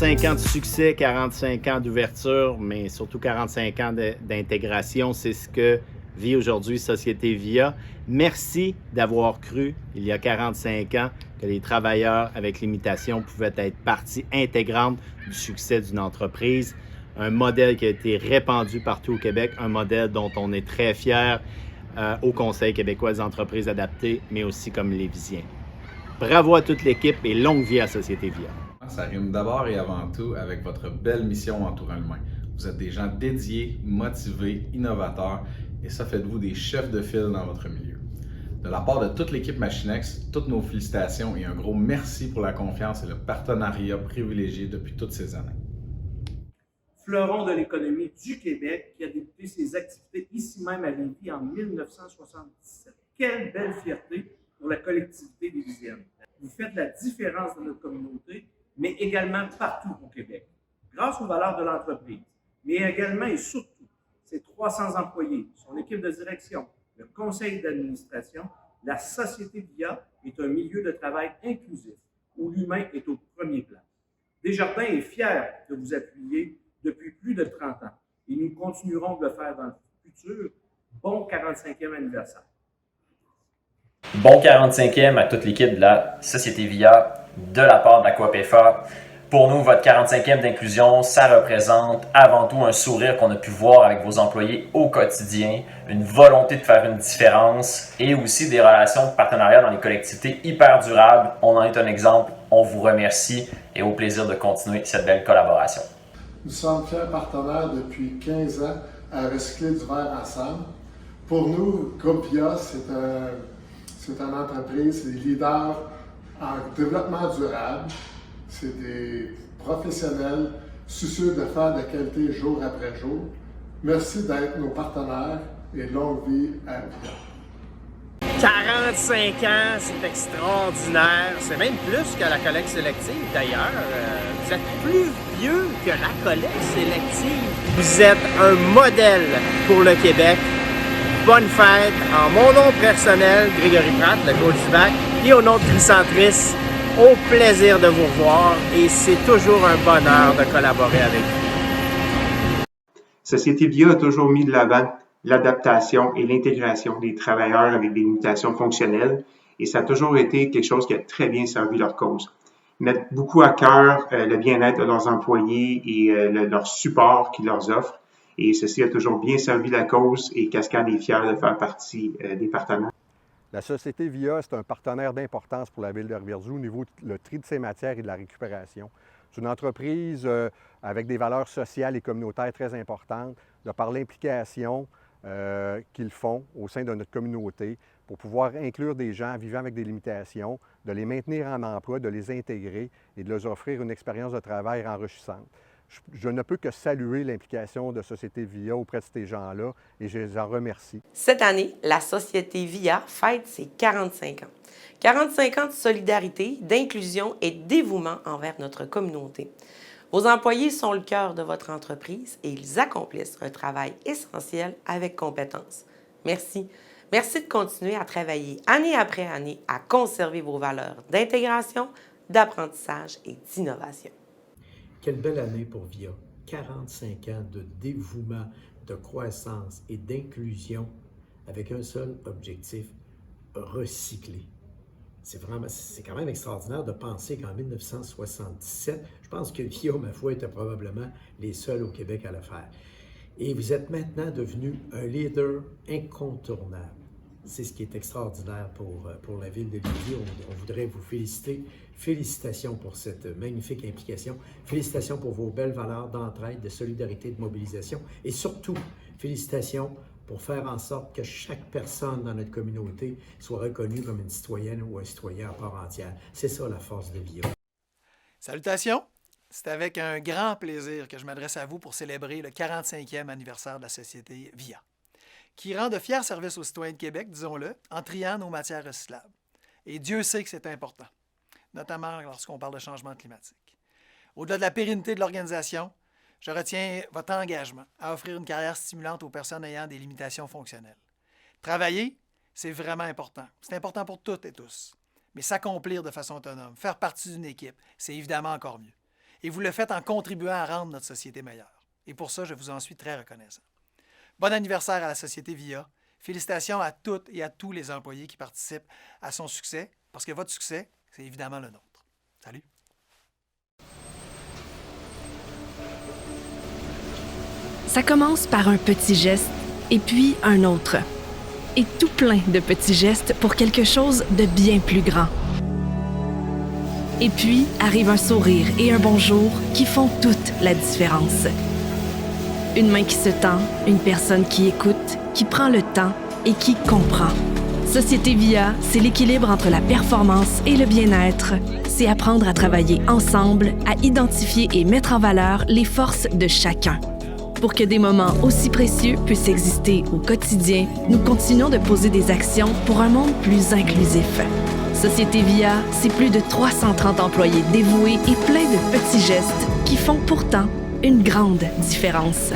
45 ans de succès, 45 ans d'ouverture, mais surtout 45 ans d'intégration. C'est ce que vit aujourd'hui Société Via. Merci d'avoir cru, il y a 45 ans, que les travailleurs avec limitation pouvaient être partie intégrante du succès d'une entreprise. Un modèle qui a été répandu partout au Québec, un modèle dont on est très fier au Conseil québécois des entreprises adaptées, mais aussi comme Lévisien. Bravo à toute l'équipe et longue vie à Société Via. Ça rime d'abord et avant tout avec votre belle mission entourant l'humain. Vous êtes des gens dédiés, motivés, innovateurs et ça fait de vous des chefs de file dans votre milieu. De la part de toute l'équipe Machinex, toutes nos félicitations et un gros merci pour la confiance et le partenariat privilégié depuis toutes ces années. Fleuron de l'économie du Québec qui a débuté ses activités ici même à Lévis en 1977. Quelle belle fierté pour la collectivité lévisienne. Vous faites la différence dans notre communauté, mais également partout au Québec, grâce aux valeurs de l'entreprise, mais également et surtout ses 300 employés, son équipe de direction, le conseil d'administration. La Société Via est un milieu de travail inclusif où l'humain est au premier plan. Desjardins est fier de vous appuyer depuis plus de 30 ans et nous continuerons de le faire dans le futur. Bon 45e anniversaire. Bon 45e à toute l'équipe de la Société Via, de la part de la COAPFA. Pour nous, votre 45e d'inclusion, ça représente avant tout un sourire qu'on a pu voir avec vos employés au quotidien, une volonté de faire une différence et aussi des relations de partenariat dans les collectivités hyper durables. On en est un exemple. On vous remercie et au plaisir de continuer cette belle collaboration. Nous sommes fiers partenaires depuis 15 ans à recycler du verre ensemble. Pour nous, Groupe Via, c'est une entreprise, c'est des leaders en développement durable. C'est des professionnels soucieux de faire de la qualité jour après jour. Merci d'être nos partenaires et longue vie à Via. 45 ans, c'est extraordinaire. C'est même plus que la collecte sélective d'ailleurs. Vous êtes plus vieux que la collecte sélective. Vous êtes un modèle pour le Québec. Bonne fête en mon nom personnel, Grégory Pratt, le coach du bac, et au nom de Tricentris. Au plaisir de vous revoir et c'est toujours un bonheur de collaborer avec vous. Société Via a toujours mis de l'avant l'adaptation et l'intégration des travailleurs avec des limitations fonctionnelles et ça a toujours été quelque chose qui a très bien servi leur cause. Ils mettent beaucoup à cœur le bien-être de leurs employés et leur support qu'ils leur offrent et ceci a toujours bien servi la cause et Cascade est fier de faire partie des partenaires. La Société Via, c'est un partenaire d'importance pour la Ville de Rivière-du-Loup au niveau du tri de ces matières et de la récupération. C'est une entreprise avec des valeurs sociales et communautaires très importantes, de par l'implication qu'ils font au sein de notre communauté pour pouvoir inclure des gens vivant avec des limitations, de les maintenir en emploi, de les intégrer et de leur offrir une expérience de travail enrichissante. Je ne peux que saluer l'implication de Société Via auprès de ces gens-là et je les en remercie. Cette année, la Société Via fête ses 45 ans. 45 ans de solidarité, d'inclusion et de dévouement envers notre communauté. Vos employés sont le cœur de votre entreprise et ils accomplissent un travail essentiel avec compétence. Merci. Merci de continuer à travailler année après année à conserver vos valeurs d'intégration, d'apprentissage et d'innovation. Quelle belle année pour Via. 45 ans de dévouement, de croissance et d'inclusion avec un seul objectif, recycler. C'est quand même extraordinaire de penser qu'en 1977, je pense que Via, ma foi, était probablement les seuls au Québec à le faire. Et vous êtes maintenant devenu un leader incontournable. C'est ce qui est extraordinaire pour la Ville de Lévis. On voudrait vous féliciter. Félicitations pour cette magnifique implication. Félicitations pour vos belles valeurs d'entraide, de solidarité, de mobilisation. Et surtout, félicitations pour faire en sorte que chaque personne dans notre communauté soit reconnue comme une citoyenne ou un citoyen à part entière. C'est ça la force de Via. Salutations! C'est avec un grand plaisir que je m'adresse à vous pour célébrer le 45e anniversaire de la Société Via, qui rend de fiers services aux citoyens de Québec, disons-le, en triant nos matières recyclables. Et Dieu sait que c'est important, notamment lorsqu'on parle de changement climatique. Au-delà de la pérennité de l'organisation, je retiens votre engagement à offrir une carrière stimulante aux personnes ayant des limitations fonctionnelles. Travailler, c'est vraiment important. C'est important pour toutes et tous. Mais s'accomplir de façon autonome, faire partie d'une équipe, c'est évidemment encore mieux. Et vous le faites en contribuant à rendre notre société meilleure. Et pour ça, je vous en suis très reconnaissant. Bon anniversaire à la Société VIA. Félicitations à toutes et à tous les employés qui participent à son succès, parce que votre succès, c'est évidemment le nôtre. Salut! Ça commence par un petit geste, et puis un autre. Et tout plein de petits gestes pour quelque chose de bien plus grand. Et puis arrive un sourire et un bonjour qui font toute la différence. Une main qui se tend, une personne qui écoute, qui prend le temps et qui comprend. Société VIA, c'est l'équilibre entre la performance et le bien-être. C'est apprendre à travailler ensemble, à identifier et mettre en valeur les forces de chacun. Pour que des moments aussi précieux puissent exister au quotidien, nous continuons de poser des actions pour un monde plus inclusif. Société VIA, c'est plus de 330 employés dévoués et plein de petits gestes qui font pourtant une grande différence.